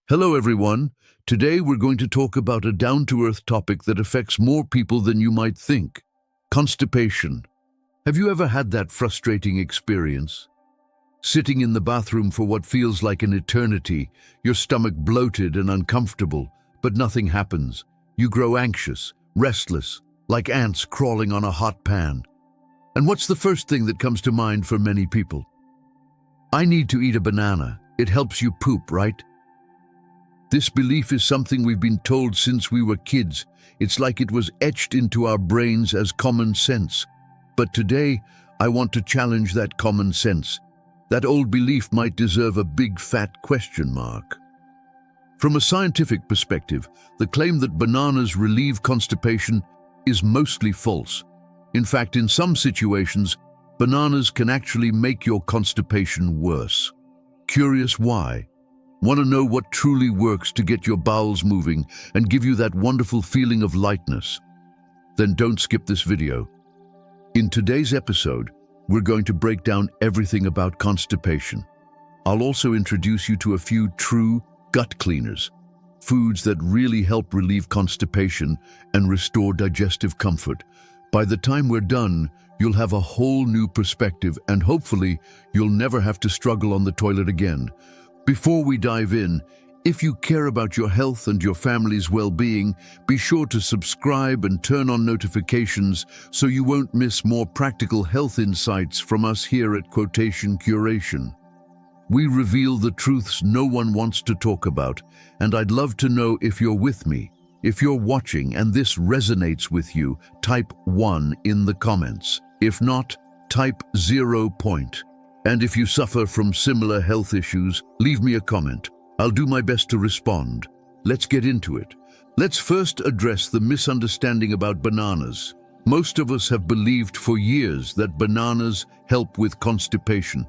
Hello everyone. Today we're going to talk about a down-to-earth topic that affects more people than you might think. Constipation. Have you ever had that frustrating experience? Sitting in the bathroom for what feels like an eternity, your stomach bloated and uncomfortable, but nothing happens. You grow anxious, restless, like ants crawling on a hot pan. And what's the first thing that comes to mind for many people? I need to eat a banana. It helps you poop, right? This belief is something we've been told since we were kids. It's like it was etched into our brains as common sense. But today, I want to challenge that common sense. That old belief might deserve a big fat question mark. From a scientific perspective, the claim that bananas relieve constipation is mostly false. In fact, in some situations, bananas can actually make your constipation worse. Curious why? Want to know what truly works to get your bowels moving and give you that wonderful feeling of lightness? Then don't skip this video. In today's episode, we're going to break down everything about constipation. I'll also introduce you to a few true gut cleaners, foods that really help relieve constipation and restore digestive comfort. By the time we're done, you'll have a whole new perspective and hopefully you'll never have to struggle on the toilet again. Before we dive in, if you care about your health and your family's well-being, be sure to subscribe and turn on notifications so you won't miss more practical health insights from us here at Quotation Curation. We reveal the truths no one wants to talk about, and I'd love to know if you're with me. If you're watching and this resonates with you, type 1 in the comments. If not, type 0 point. And if you suffer from similar health issues, leave me a comment. I'll do my best to respond. Let's get into it. Let's first address the misunderstanding about bananas. Most of us have believed for years that bananas help with constipation.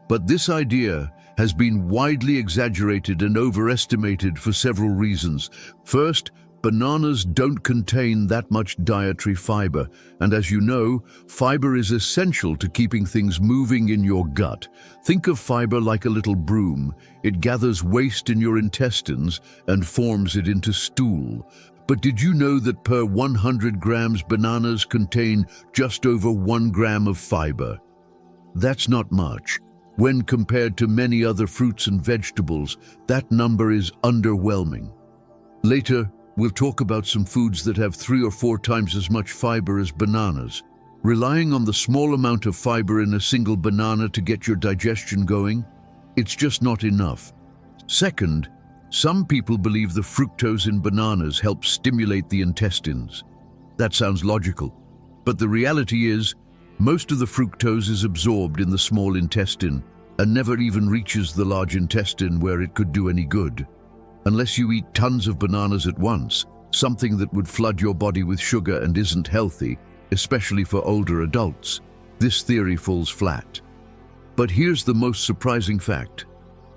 But this idea has been widely exaggerated and overestimated for several reasons. First, bananas don't contain that much dietary fiber, and as you know, fiber is essential to keeping things moving in your gut. Think of fiber like a little broom. It gathers waste in your intestines and forms it into stool. But did you know that per 100 grams bananas contain just over 1 gram of fiber? That's not much. When compared to many other fruits and vegetables, that number is underwhelming. Later, we'll talk about some foods that have 3 or 4 times as much fiber as bananas. Relying on the small amount of fiber in a single banana to get your digestion going, it's just not enough. Second, some people believe the fructose in bananas helps stimulate the intestines. That sounds logical, but the reality is, most of the fructose is absorbed in the small intestine and never even reaches the large intestine where it could do any good. Unless you eat tons of bananas at once, something that would flood your body with sugar and isn't healthy, especially for older adults, this theory falls flat. But here's the most surprising fact.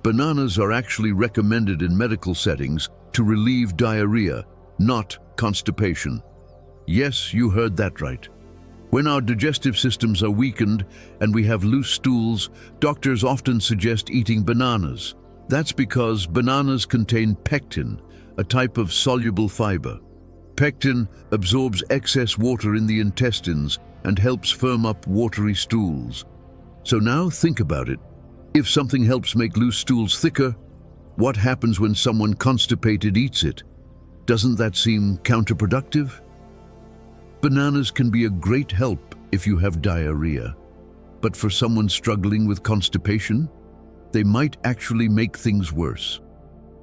Bananas are actually recommended in medical settings to relieve diarrhea, not constipation. Yes, you heard that right. When our digestive systems are weakened and we have loose stools, doctors often suggest eating bananas. That's because bananas contain pectin, a type of soluble fiber. Pectin absorbs excess water in the intestines and helps firm up watery stools. So now think about it. If something helps make loose stools thicker, what happens when someone constipated eats it? Doesn't that seem counterproductive? Bananas can be a great help if you have diarrhea. But for someone struggling with constipation, they might actually make things worse.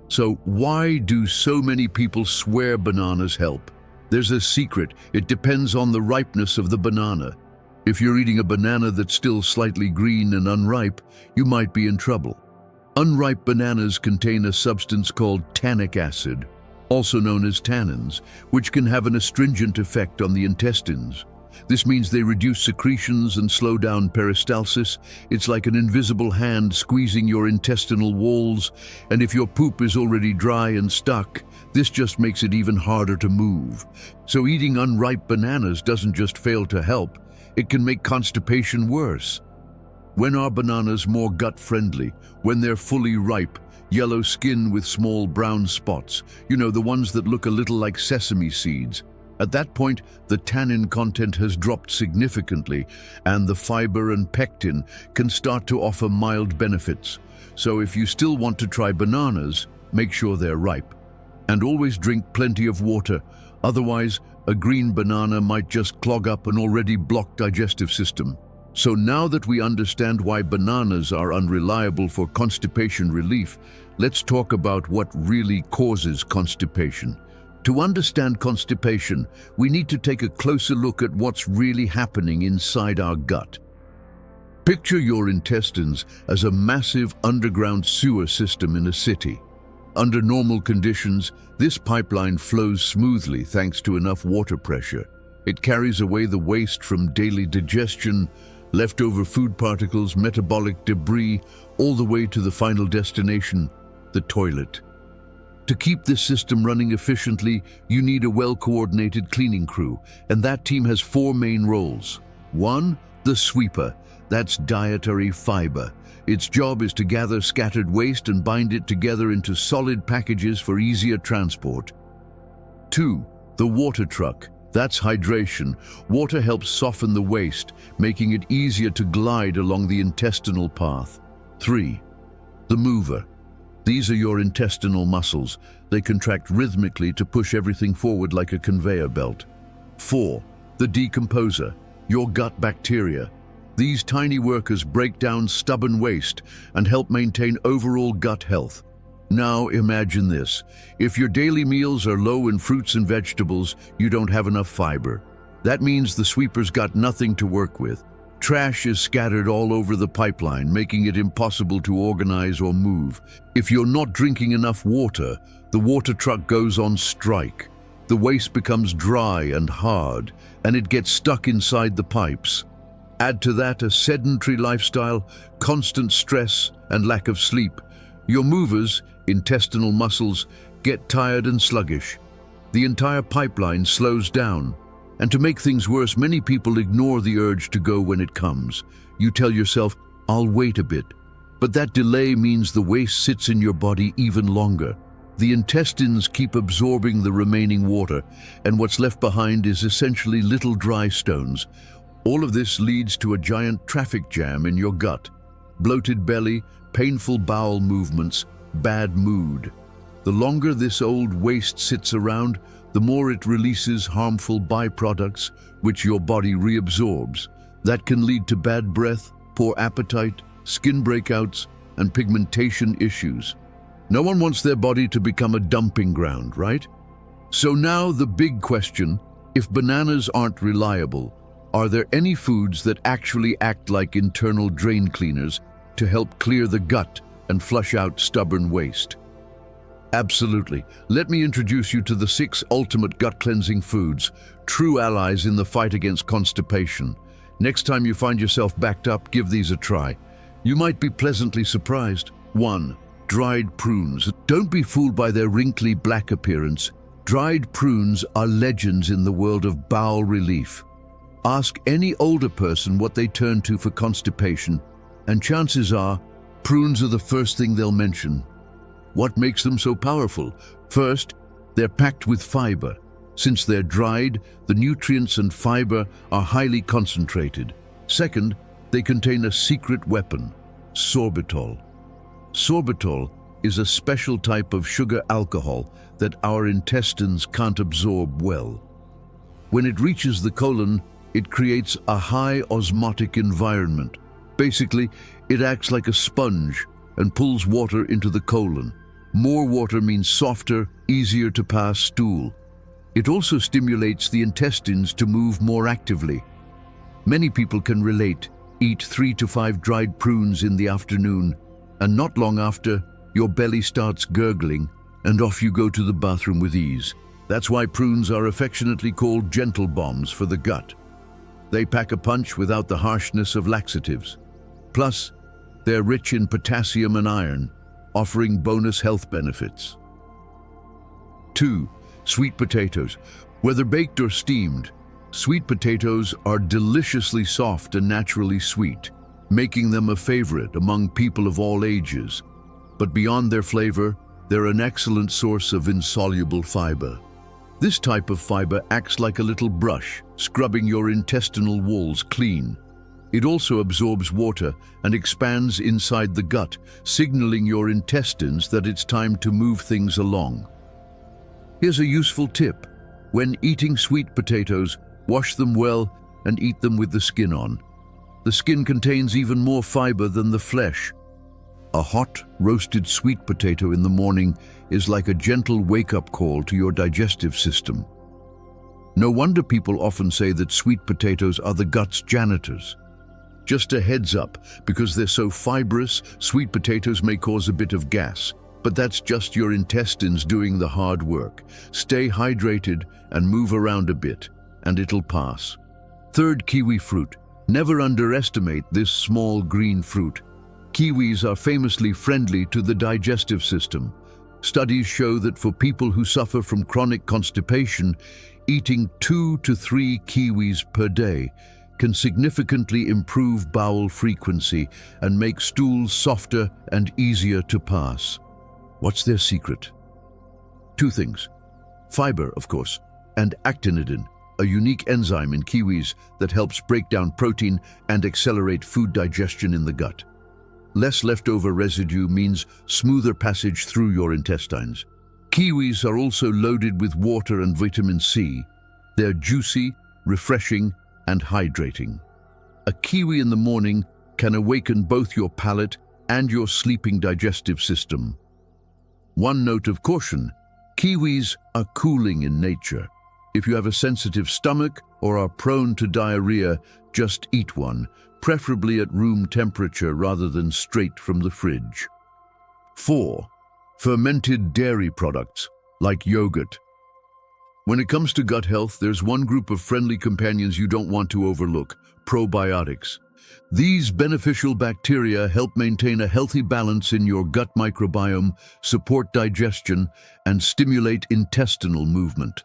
So why do so many people swear bananas help? There's a secret. It depends on the ripeness of the banana. If you're eating a banana that's still slightly green and unripe, you might be in trouble. Unripe bananas contain a substance called tannic acid, also known as tannins, which can have an astringent effect on the intestines. This means they reduce secretions and slow down peristalsis. It's like an invisible hand squeezing your intestinal walls, and if your poop is already dry and stuck, this just makes it even harder to move. So eating unripe bananas doesn't just fail to help, it can make constipation worse. When are bananas more gut-friendly? When they're fully ripe, Yellow skin with small brown spots, the ones that look a little like sesame seeds. At that point, the tannin content has dropped significantly, and the fiber and pectin can start to offer mild benefits. So if you still want to try bananas, make sure they're ripe. And always drink plenty of water. Otherwise, a green banana might just clog up an already blocked digestive system. So now that we understand why bananas are unreliable for constipation relief, let's talk about what really causes constipation. To understand constipation, we need to take a closer look at what's really happening inside our gut. Picture your intestines as a massive underground sewer system in a city. Under normal conditions, this pipeline flows smoothly thanks to enough water pressure. It carries away the waste from daily digestion, leftover food particles, metabolic debris, all the way to the final destination, the toilet. To keep this system running efficiently, you need a well-coordinated cleaning crew, and that team has 4 main roles. 1, the sweeper. That's dietary fiber. Its job is to gather scattered waste and bind it together into solid packages for easier transport. 2, the water truck. That's hydration. Water helps soften the waste, making it easier to glide along the intestinal path. 3, the mover. These are your intestinal muscles. They contract rhythmically to push everything forward like a conveyor belt. 4, the decomposer. Your gut bacteria. These tiny workers break down stubborn waste and help maintain overall gut health. Now imagine this. If your daily meals are low in fruits and vegetables, you don't have enough fiber. That means the sweeper's got nothing to work with. Trash is scattered all over the pipeline, making it impossible to organize or move. If you're not drinking enough water, the water truck goes on strike. The waste becomes dry and hard, and it gets stuck inside the pipes. Add to that a sedentary lifestyle, constant stress, and lack of sleep. Your movers, intestinal muscles, get tired and sluggish. The entire pipeline slows down. And to make things worse, many people ignore the urge to go when it comes. You tell yourself, I'll wait a bit. But that delay means the waste sits in your body even longer. The intestines keep absorbing the remaining water, and what's left behind is essentially little dry stones. All of this leads to a giant traffic jam in your gut. Bloated belly, painful bowel movements, bad mood. The longer this old waste sits around, the more it releases harmful byproducts, which your body reabsorbs. That can lead to bad breath, poor appetite, skin breakouts, and pigmentation issues. No one wants their body to become a dumping ground, right? So now the big question, if bananas aren't reliable, are there any foods that actually act like internal drain cleaners to help clear the gut and flush out stubborn waste? Absolutely. Let me introduce you to the 6 ultimate gut-cleansing foods, true allies in the fight against constipation. Next time you find yourself backed up, give these a try. You might be pleasantly surprised. 1, dried prunes. Don't be fooled by their wrinkly black appearance. Dried prunes are legends in the world of bowel relief. Ask any older person what they turn to for constipation, and chances are, prunes are the first thing they'll mention. What makes them so powerful? First, they're packed with fiber. Since they're dried, the nutrients and fiber are highly concentrated. Second, they contain a secret weapon, sorbitol. Sorbitol is a special type of sugar alcohol that our intestines can't absorb well. When it reaches the colon, it creates a high osmotic environment. Basically, it acts like a sponge and pulls water into the colon. More water means softer, easier to pass stool. It also stimulates the intestines to move more actively. Many people can relate. Eat 3 to 5 dried prunes in the afternoon, and not long after, your belly starts gurgling, and off you go to the bathroom with ease. That's why prunes are affectionately called gentle bombs for the gut. They pack a punch without the harshness of laxatives. Plus, they're rich in potassium and iron, offering bonus health benefits. 2, sweet potatoes. Whether baked or steamed, sweet potatoes are deliciously soft and naturally sweet, making them a favorite among people of all ages. But beyond their flavor, they're an excellent source of insoluble fiber. This type of fiber acts like a little brush, scrubbing your intestinal walls clean. It also absorbs water and expands inside the gut, signaling your intestines that it's time to move things along. Here's a useful tip. When eating sweet potatoes, wash them well and eat them with the skin on. The skin contains even more fiber than the flesh. A hot, roasted sweet potato in the morning is like a gentle wake-up call to your digestive system. No wonder people often say that sweet potatoes are the gut's janitors. Just a heads up, because they're so fibrous, sweet potatoes may cause a bit of gas, but that's just your intestines doing the hard work. Stay hydrated and move around a bit, and it'll pass. Third, kiwi fruit. Never underestimate this small green fruit. Kiwis are famously friendly to the digestive system. Studies show that for people who suffer from chronic constipation, eating 2 to 3 kiwis per day can significantly improve bowel frequency and make stools softer and easier to pass. What's their secret? 2 things. Fiber, of course, and actinidin, a unique enzyme in kiwis that helps break down protein and accelerate food digestion in the gut. Less leftover residue means smoother passage through your intestines. Kiwis are also loaded with water and vitamin C. They're juicy, refreshing, and hydrating. A kiwi in the morning can awaken both your palate and your sleeping digestive system. One note of caution: kiwis are cooling in nature. If you have a sensitive stomach or are prone to diarrhea, just eat one, preferably at room temperature rather than straight from the fridge. 4. Fermented dairy products, like yogurt. When it comes to gut health, there's one group of friendly companions you don't want to overlook: probiotics. These beneficial bacteria help maintain a healthy balance in your gut microbiome, support digestion, and stimulate intestinal movement.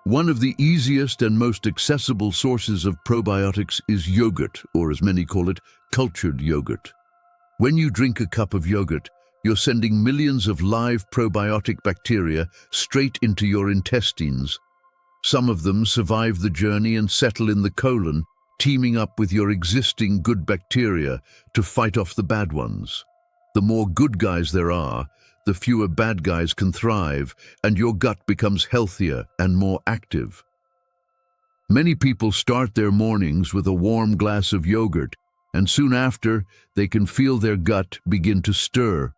One of the easiest and most accessible sources of probiotics is yogurt, or as many call it, cultured yogurt. When you drink a cup of yogurt, you're sending millions of live probiotic bacteria straight into your intestines. Some of them survive the journey and settle in the colon, teaming up with your existing good bacteria to fight off the bad ones. The more good guys there are, the fewer bad guys can thrive, and your gut becomes healthier and more active. Many people start their mornings with a warm glass of yogurt, and soon after, they can feel their gut begin to stir.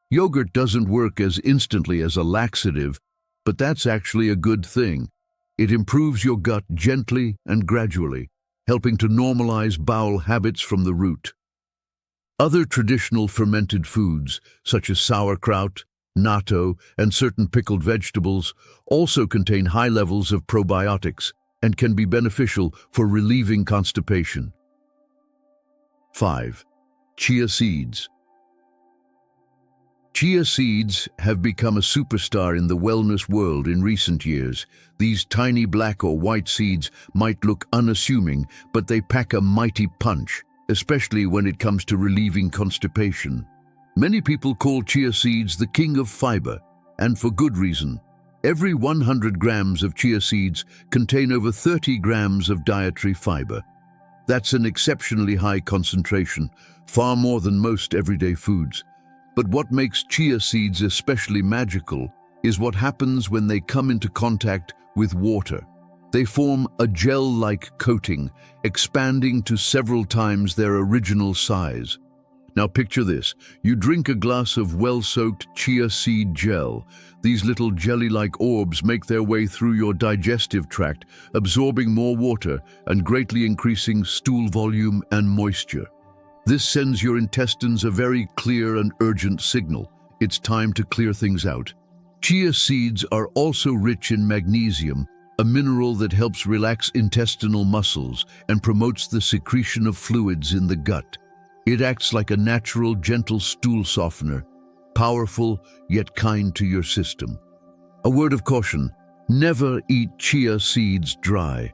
Yogurt doesn't work as instantly as a laxative, but that's actually a good thing. It improves your gut gently and gradually, helping to normalize bowel habits from the root. Other traditional fermented foods, such as sauerkraut, natto, and certain pickled vegetables, also contain high levels of probiotics and can be beneficial for relieving constipation. 5. Chia seeds. Chia seeds have become a superstar in the wellness world in recent years. These tiny black or white seeds might look unassuming, but they pack a mighty punch, especially when it comes to relieving constipation. Many people call chia seeds the king of fiber, and for good reason. Every 100 grams of chia seeds contain over 30 grams of dietary fiber. That's an exceptionally high concentration, far more than most everyday foods. But what makes chia seeds especially magical is what happens when they come into contact with water. They form a gel-like coating, expanding to several times their original size. Now picture this: you drink a glass of well-soaked chia seed gel. These little jelly-like orbs make their way through your digestive tract, absorbing more water and greatly increasing stool volume and moisture. This sends your intestines a very clear and urgent signal. It's time to clear things out. Chia seeds are also rich in magnesium, a mineral that helps relax intestinal muscles and promotes the secretion of fluids in the gut. It acts like a natural, gentle stool softener, powerful yet kind to your system. A word of caution: never eat chia seeds dry.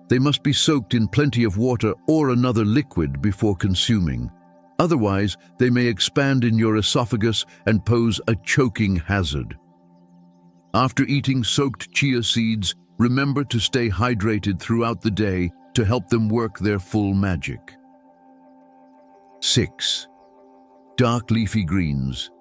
They must be soaked in plenty of water or another liquid before consuming. Otherwise, they may expand in your esophagus and pose a choking hazard. After eating soaked chia seeds, remember to stay hydrated throughout the day to help them work their full magic. 6. Dark leafy greens.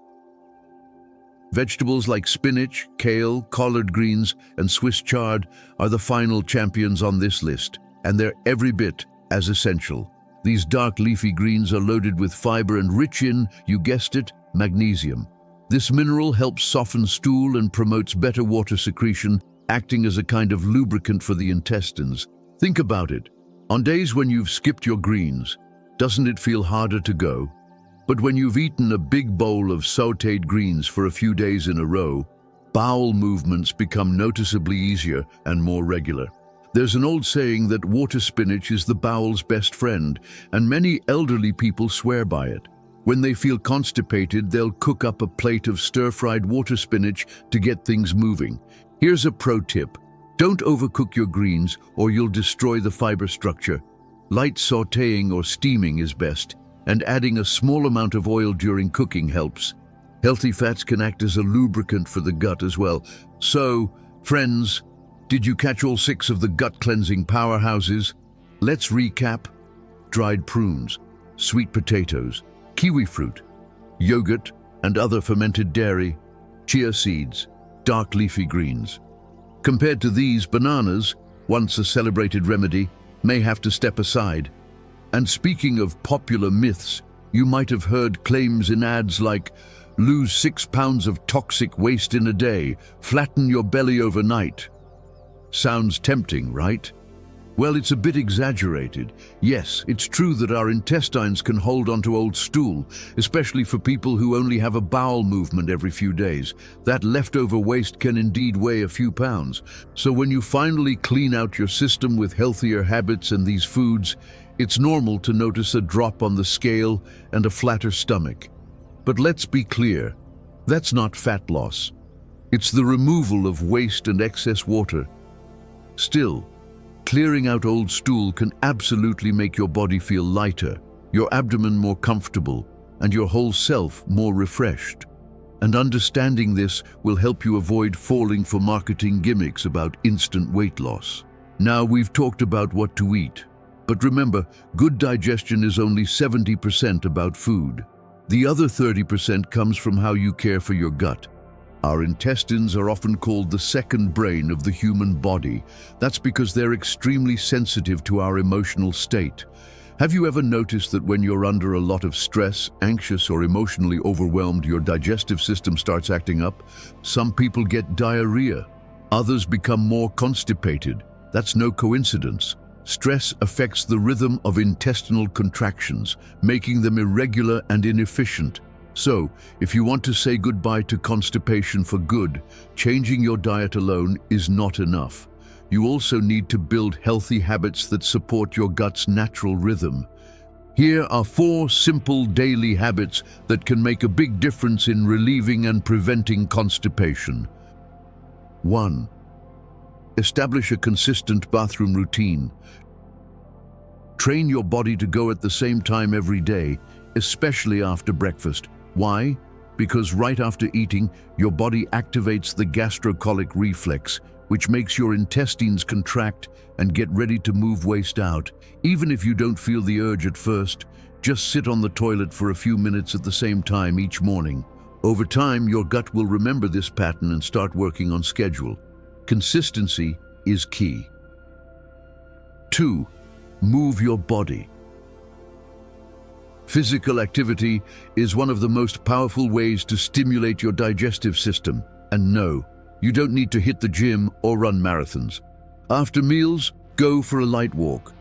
Vegetables like spinach, kale, collard greens, and Swiss chard are the final champions on this list, and they're every bit as essential. These dark leafy greens are loaded with fiber and rich in, you guessed it, magnesium. This mineral helps soften stool and promotes better water secretion, acting as a kind of lubricant for the intestines. Think about it. On days when you've skipped your greens, doesn't it feel harder to go? But when you've eaten a big bowl of sautéed greens for a few days in a row, bowel movements become noticeably easier and more regular. There's an old saying that water spinach is the bowel's best friend, and many elderly people swear by it. When they feel constipated, they'll cook up a plate of stir-fried water spinach to get things moving. Here's a pro tip. Don't overcook your greens or you'll destroy the fiber structure. Light sautéing or steaming is best, and adding a small amount of oil during cooking helps. Healthy fats can act as a lubricant for the gut as well. So, friends, did you catch all 6 of the gut-cleansing powerhouses? Let's recap. Dried prunes, sweet potatoes, kiwi fruit, yogurt and other fermented dairy, chia seeds, dark leafy greens. Compared to these, bananas, once a celebrated remedy, may have to step aside. And speaking of popular myths, you might have heard claims in ads like, lose 6 pounds of toxic waste in a day, flatten your belly overnight. Sounds tempting, right? Well, it's a bit exaggerated. Yes, it's true that our intestines can hold onto old stool, especially for people who only have a bowel movement every few days. That leftover waste can indeed weigh a few pounds. So when you finally clean out your system with healthier habits and these foods, it's normal to notice a drop on the scale and a flatter stomach. But let's be clear, that's not fat loss. It's the removal of waste and excess water. Still, clearing out old stool can absolutely make your body feel lighter, your abdomen more comfortable, and your whole self more refreshed. And understanding this will help you avoid falling for marketing gimmicks about instant weight loss. Now we've talked about what to eat. But remember, good digestion is only 70% about food. The other 30% comes from how you care for your gut. Our intestines are often called the second brain of the human body. That's because they're extremely sensitive to our emotional state. Have you ever noticed that when you're under a lot of stress, anxious or emotionally overwhelmed, your digestive system starts acting up? Some people get diarrhea. Others become more constipated. That's no coincidence. Stress affects the rhythm of intestinal contractions, making them irregular and inefficient. So, if you want to say goodbye to constipation for good, changing your diet alone is not enough. You also need to build healthy habits that support your gut's natural rhythm. Here are 4 simple daily habits that can make a big difference in relieving and preventing constipation. 1. Establish a consistent bathroom routine. Train your body to go at the same time every day, especially after breakfast. Why? Because right after eating, your body activates the gastrocolic reflex, which makes your intestines contract and get ready to move waste out. Even if you don't feel the urge at first, just sit on the toilet for a few minutes at the same time each morning. Over time, your gut will remember this pattern and start working on schedule. Consistency is key. 2. Move your body. Physical activity is one of the most powerful ways to stimulate your digestive system. And no, you don't need to hit the gym or run marathons. After meals, go for a light walk.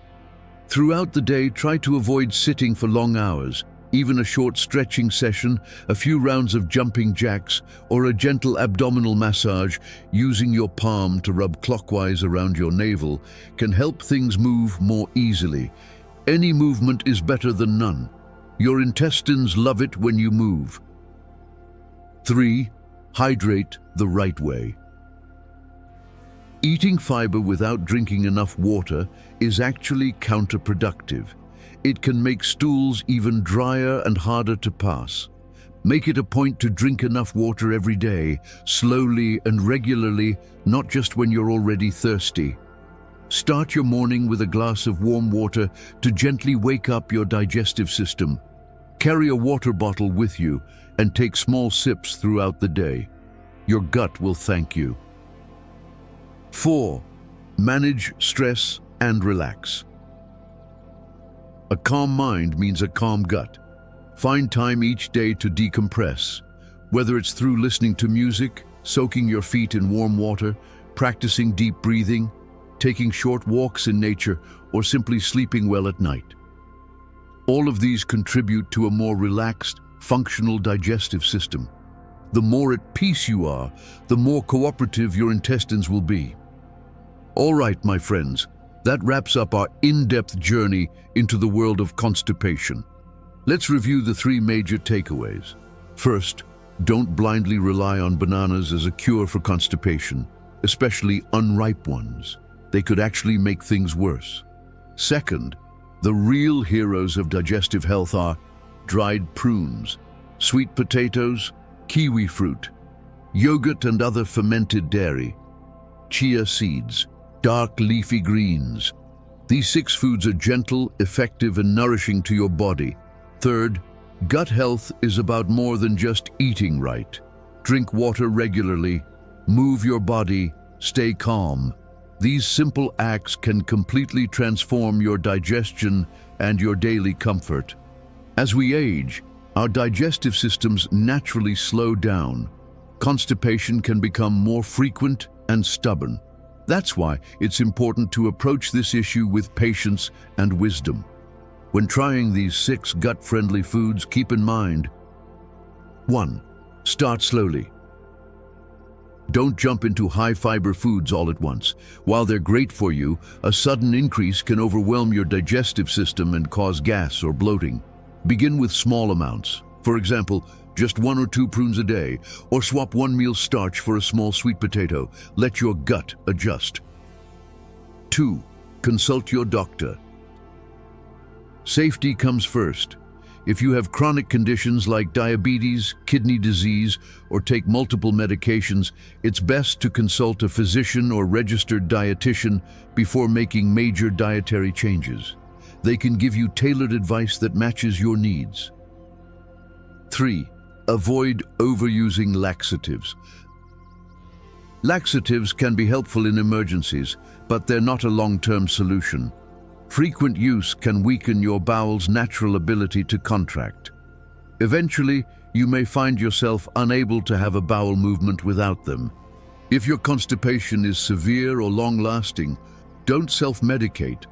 Throughout the day, try to avoid sitting for long hours. Even a short stretching session, a few rounds of jumping jacks, or a gentle abdominal massage using your palm to rub clockwise around your navel can help things move more easily. Any movement is better than none. Your intestines love it when you move. 3. Hydrate the right way. Eating fiber without drinking enough water is actually counterproductive. It can make stools even drier and harder to pass. Make it a point to drink enough water every day, slowly and regularly, not just when you're already thirsty. Start your morning with a glass of warm water to gently wake up your digestive system. Carry a water bottle with you and take small sips throughout the day. Your gut will thank you. 4. Manage stress and relax. A calm mind means a calm gut. Find time each day to decompress, whether it's through listening to music, soaking your feet in warm water, practicing deep breathing, taking short walks in nature, or simply sleeping well at night. All of these contribute to a more relaxed, functional digestive system. The more at peace you are, the more cooperative your intestines will be. All right, my friends, that wraps up our in-depth journey into the world of constipation. Let's review the 3 major takeaways. First, don't blindly rely on bananas as a cure for constipation, especially unripe ones. They could actually make things worse. Second, the real heroes of digestive health are dried prunes, sweet potatoes, kiwi fruit, yogurt and other fermented dairy, chia seeds, dark leafy greens. These 6 foods are gentle, effective, and nourishing to your body. Third, gut health is about more than just eating right. Drink water regularly, move your body, stay calm. These simple acts can completely transform your digestion and your daily comfort. As we age, our digestive systems naturally slow down. Constipation can become more frequent and stubborn. That's why it's important to approach this issue with patience and wisdom. When trying these 6 gut-friendly foods, keep in mind: 1. Start slowly. Don't jump into high-fiber foods all at once. While they're great for you, a sudden increase can overwhelm your digestive system and cause gas or bloating. Begin with small amounts. For example, just 1 or 2 prunes a day, or swap 1 meal starch for a small sweet potato. Let your gut adjust. 2. Consult your doctor. Safety comes first. If you have chronic conditions like diabetes, kidney disease, or take multiple medications, it's best to consult a physician or registered dietitian before making major dietary changes. They can give you tailored advice that matches your needs. 3. Avoid overusing laxatives. Laxatives can be helpful in emergencies, but they're not a long-term solution. Frequent use can weaken your bowel's natural ability to contract. Eventually, you may find yourself unable to have a bowel movement without them. If your constipation is severe or long-lasting, don't self-medicate.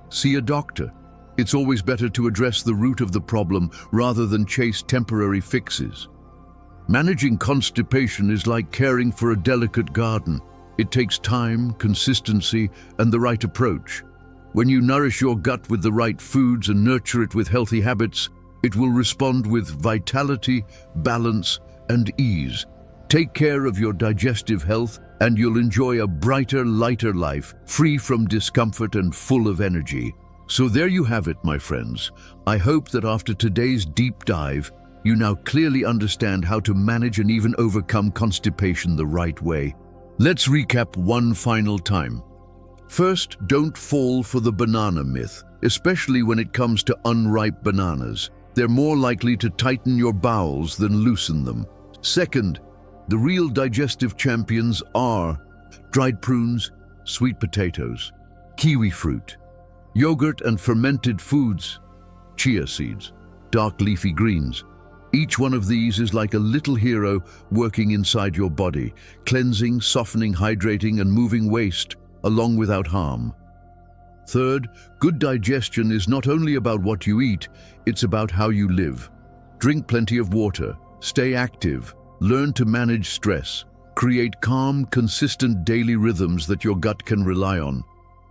See a doctor. It's always better to address the root of the problem rather than chase temporary fixes. Managing constipation is like caring for a delicate garden. It takes time, consistency, and the right approach. When you nourish your gut with the right foods and nurture it with healthy habits, it will respond with vitality, balance, and ease. Take care of your digestive health, and you'll enjoy a brighter, lighter life, free from discomfort and full of energy. So there you have it, my friends. I hope that after today's deep dive, you now clearly understand how to manage and even overcome constipation the right way. Let's recap one final time. First, don't fall for the banana myth, especially when it comes to unripe bananas. They're more likely to tighten your bowels than loosen them. Second, the real digestive champions are dried prunes, sweet potatoes, kiwi fruit, yogurt and fermented foods, chia seeds, dark leafy greens. Each one of these is like a little hero working inside your body, cleansing, softening, hydrating, and moving waste along without harm. Third, good digestion is not only about what you eat, it's about how you live. Drink plenty of water, stay active, learn to manage stress, create calm, consistent daily rhythms that your gut can rely on.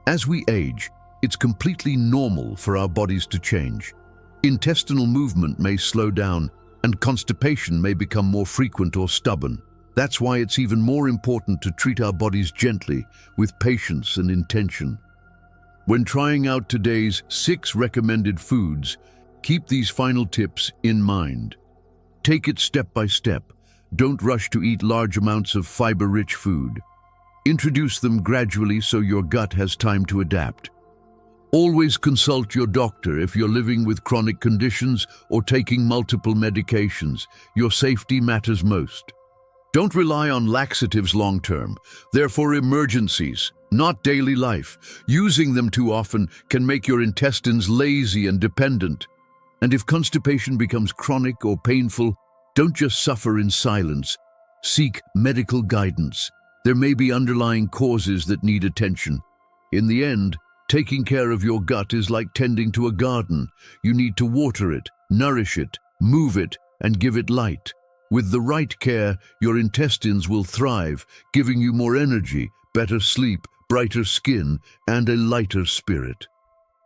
As we age, it's completely normal for our bodies to change. Intestinal movement may slow down, and constipation may become more frequent or stubborn. That's why it's even more important to treat our bodies gently, with patience and intention. When trying out today's 6 recommended foods, keep these final tips in mind. Take it step by step. Don't rush to eat large amounts of fiber-rich food. Introduce them gradually so your gut has time to adapt. Always consult your doctor if you're living with chronic conditions or taking multiple medications. Your safety matters most. Don't rely on laxatives long-term. They're for emergencies, not daily life. Using them too often can make your intestines lazy and dependent. And if constipation becomes chronic or painful, don't just suffer in silence. Seek medical guidance. There may be underlying causes that need attention. In the end, taking care of your gut is like tending to a garden. You need to water it, nourish it, move it, and give it light. With the right care, your intestines will thrive, giving you more energy, better sleep, brighter skin, and a lighter spirit.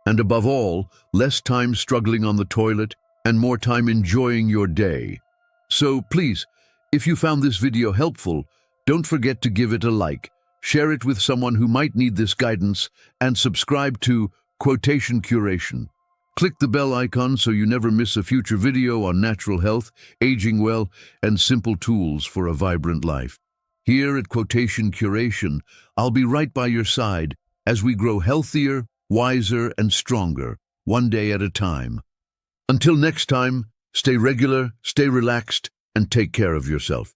And above all, less time struggling on the toilet and more time enjoying your day. So please, if you found this video helpful, don't forget to give it a like, share it with someone who might need this guidance, and subscribe to Quotation Curation. Click the bell icon so you never miss a future video on natural health, aging well, and simple tools for a vibrant life. Here at Quotation Curation, I'll be right by your side as we grow healthier, wiser, and stronger, one day at a time. Until next time, stay regular, stay relaxed, and take care of yourself.